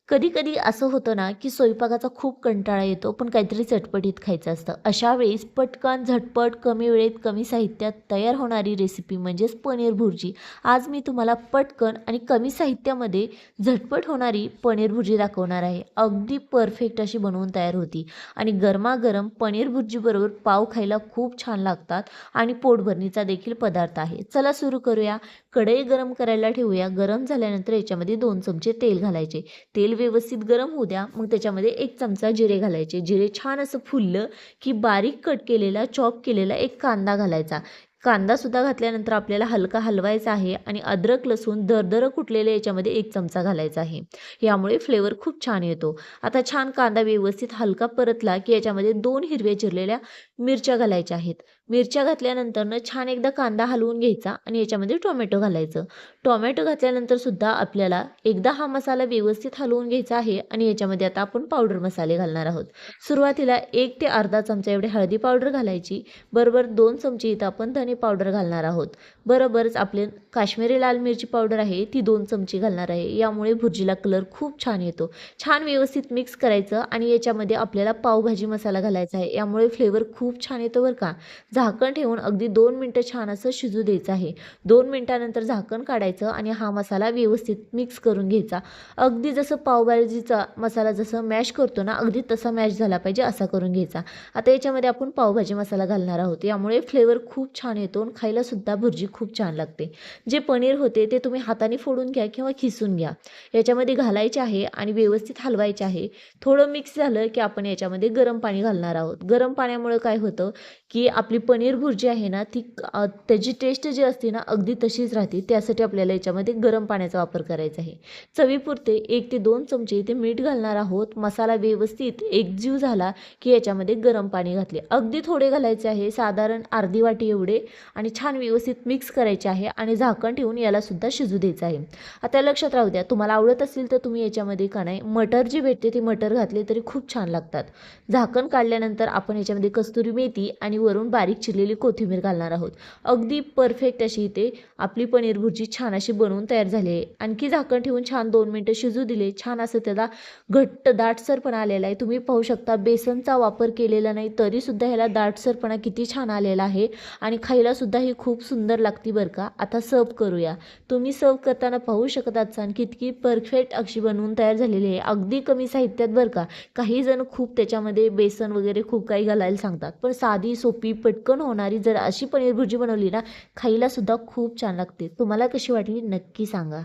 कधी कधी असं होतं ना, की स्वयंपाकाचा खूप कंटाळा येतो, पण काहीतरी चटपटीत खायचं असतं. अशा वेळेस पटकन, झटपट, कमी वेळेत, कमी साहित्यात तयार होणारी रेसिपी म्हणजेच पनीर भुर्जी. आज मी तुम्हाला पटकन आणि कमी साहित्यामध्ये झटपट होणारी पनीर भुर्जी दाखवणार आहे. अगदी परफेक्ट अशी बनवून तयार होती आणि गरमागरम पनीर भुर्जीबरोबर पाव खायला खूप छान लागतात आणि पोटभरणीचा देखील पदार्थ आहे. चला सुरू करूया. कढई गरम करायला ठेवूया. गरम झाल्यानंतर याच्यामध्ये 2 चमचे तेल घालायचे. तेल व्यवस्थित गरम होऊ द्या. मग त्याच्यामध्ये 1 चमचा जिरे घालायचे. जिरे छान असं फुललं की बारीक कट केलेला, चॉप केलेला एक कांदा घालायचा. कांदासुद्धा घातल्यानंतर आपल्याला हलका हलवायचा आहे आणि अद्रक, लसूण दरदरं कुटलेले याच्यामध्ये 1 चमचा घालायचा आहे. यामुळे फ्लेवर खूप छान येतो. आता छान कांदा व्यवस्थित हलका परतला की याच्यामध्ये 2 हिरव्या चिरलेल्या मिरच्या घालायच्या आहेत. मिरच्या घातल्यानंतरनं छान एकदा कांदा हलवून घ्यायचा आणि याच्यामध्ये टोमॅटो घालायचं. टोमॅटो घातल्यानंतर सुद्धा आपल्याला एकदा हा मसाला व्यवस्थित हलवून घ्यायचा आहे आणि याच्यामध्ये आता आपण पावडर मसाले घालणार आहोत. सुरुवातीला 1 ते अर्धा चमचा एवढी हळदी पावडर घालायची. बरोबर 2 चमचे इथं आपण धने पावडर घालणार आहोत. बरोबरच आपले काश्मीरी लाल मिरची पावडर आहे ती 2 चमचे घालणार आहे. यामुळे भुर्जीला कलर खूप छान येतो. छान व्यवस्थित मिक्स करायचं आणि याच्यामध्ये आपल्याला पावभाजी मसाला घालायचा आहे. यामुळे फ्लेवर खूप छान येतो बरं का. झाकण ठेवून अगदी 2 मिनटं छान असं शिजू द्यायचं आहे. 2 मिनिटानंतर झाकण काढायचं आणि हा मसाला व्यवस्थित मिक्स करून घ्यायचा. अगदी जसं पावभाजीचा मसाला जसं मॅश करतो ना, अगदी तसा मॅश झाला पाहिजे असा करून घ्यायचा. आता याच्यामध्ये आपण पावभाजी मसाला घालणार आहोत. यामुळे फ्लेवर खूप छान येतो आणि खायला सुद्धा भुर्जी खूप छान लागते. जे पनीर होते ते तुम्ही हाताने फोडून घ्या किंवा खिसून घ्या. याच्यामध्ये घालायचे आहे आणि व्यवस्थित हलवायचे आहे. थोडं मिक्स झालं की आपण याच्यामध्ये गरम पाणी घालणार आहोत. गरम पाण्यामुळे काय होतं की आपली पनीर भुर्जी आहे ना ती त्याची टेस्ट जी असते ना अगदी तशीच राहते. त्यासाठी आपल्याला याच्यामध्ये गरम पाण्याचा वापर करायचा आहे. चवीपुरते 1 ते 2 चमचे इथे मीठ घालणार आहोत. मसाला व्यवस्थित एकजीव झाला की याच्यामध्ये गरम पाणी घातले. अगदी थोडे घालायचे आहे, साधारण अर्धी वाटी एवढे आणि छान व्यवस्थित मिक्स करायचे आहे आणि झाकण ठेवून याला सुद्धा शिजू द्यायचं आहे. आता लक्षात राहू द्या, तुम्हाला आवडत असेल तर तुम्ही याच्यामध्ये का नाही मटर जी भेटते ती मटर घातली तरी खूप छान लागतात. झाकण काढल्यानंतर आपण याच्यामध्ये कस्तुरी मेथी आणि वरून बारीक चिरलेली कोथिंबीर घालणार आहोत. अगदी परफेक्ट अशी इथे आपली पनीर भुर्जी छान अशी बनवून तयार झाली आहे. आणखी झाकण ठेवून छान 2 मिनिटं शिजू दिले. छान असं त्याला घट्ट दाटसरपणा आलेला आहे. तुम्ही पाहू शकता बेसनचा वापर केलेला नाही तरीसुद्धा ह्याला दाटसरपणा किती छान आलेला आहे आणि खायला सुद्धा ही खूप सुंदर लागते बरं का. आता सर्व करूया. तुम्ही सर्व करताना पाहू शकत असाल किती परफेक्ट अशी बनवून तयार झालेली आहे. अगदी कमी साहित्यात बरं का. काही जण खूप त्याच्यामध्ये बेसन वगैरे खूप काही घालायला सांगतात, पण साधी सोपी पटकन होणारी जर अशी पनीर भुर्जी बनवली ना खायला सुद्धा खूप छान लागते. तुम्हाला कशी वाटली नक्की सांगा.